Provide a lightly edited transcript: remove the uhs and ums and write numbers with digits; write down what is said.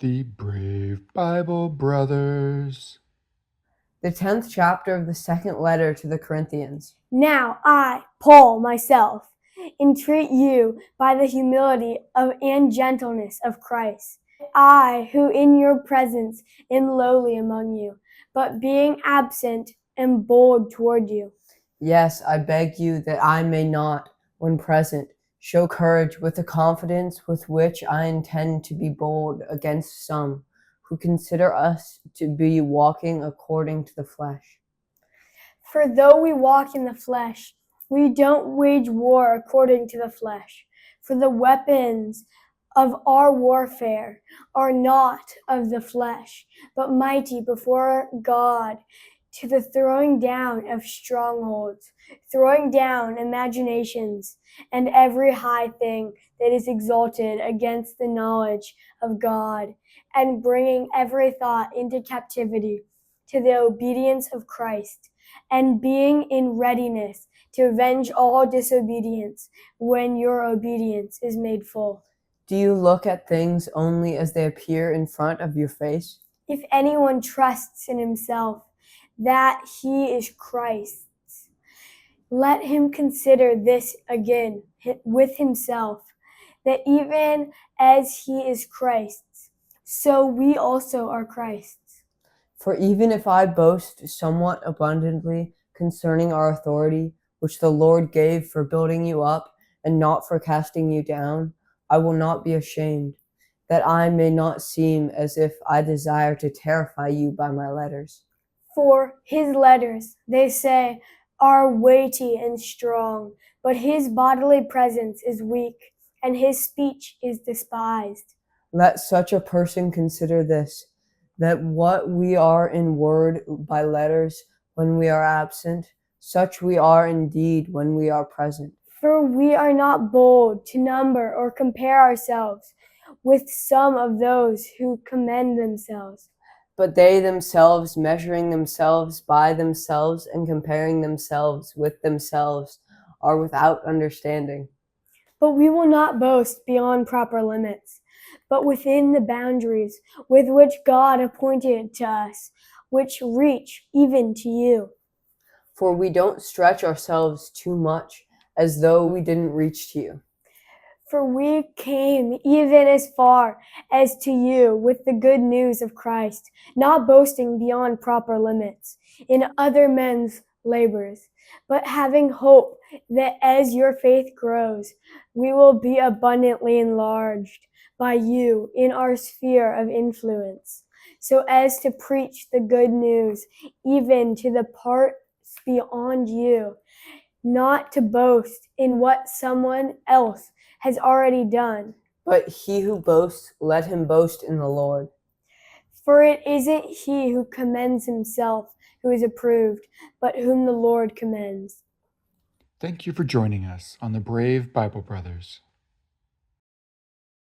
The Brave Bible Brothers. The 10th chapter of the second letter to the Corinthians. Now I, Paul, myself, entreat you by the humility and gentleness of Christ. I, who in your presence am lowly among you, but being absent am bold toward you. Yes, I beg you that I may not, when present, show courage with the confidence with which I intend to be bold against some who consider us to be walking according to the flesh. For though we walk in the flesh, we don't wage war according to the flesh. For the weapons of our warfare are not of the flesh, but mighty before God to the throwing down of strongholds, throwing down imaginations and every high thing that is exalted against the knowledge of God, and bringing every thought into captivity to the obedience of Christ, and being in readiness to avenge all disobedience when your obedience is made full. Do you look at things only as they appear in front of your face? If anyone trusts in himself that he is Christ's, let him consider this again with himself, that even as he is Christ's, so we also are Christ's. For even if I boast somewhat abundantly concerning our authority, which the Lord gave for building you up and not for casting you down, I will not be ashamed, that I may not seem as if I desire to terrify you by my letters. For his letters, they say, are weighty and strong, but his bodily presence is weak, and his speech is despised. Let such a person consider this, that what we are in word by letters when we are absent, such we are indeed when we are present. For we are not bold to number or compare ourselves with some of those who commend themselves. But they themselves, measuring themselves by themselves and comparing themselves with themselves, are without understanding. But we will not boast beyond proper limits, but within the boundaries with which God appointed to us, which reach even to you. For we don't stretch ourselves too much, as though we didn't reach to you. For we came even as far as to you with the good news of Christ, not boasting beyond proper limits in other men's labors, but having hope that as your faith grows, we will be abundantly enlarged by you in our sphere of influence, so as to preach the good news even to the parts beyond you, not to boast in what someone else has already done. But he who boasts, let him boast in the Lord. For it isn't he who commends himself who is approved, but whom the Lord commends. Thank you for joining us on the Brave Bible Brothers.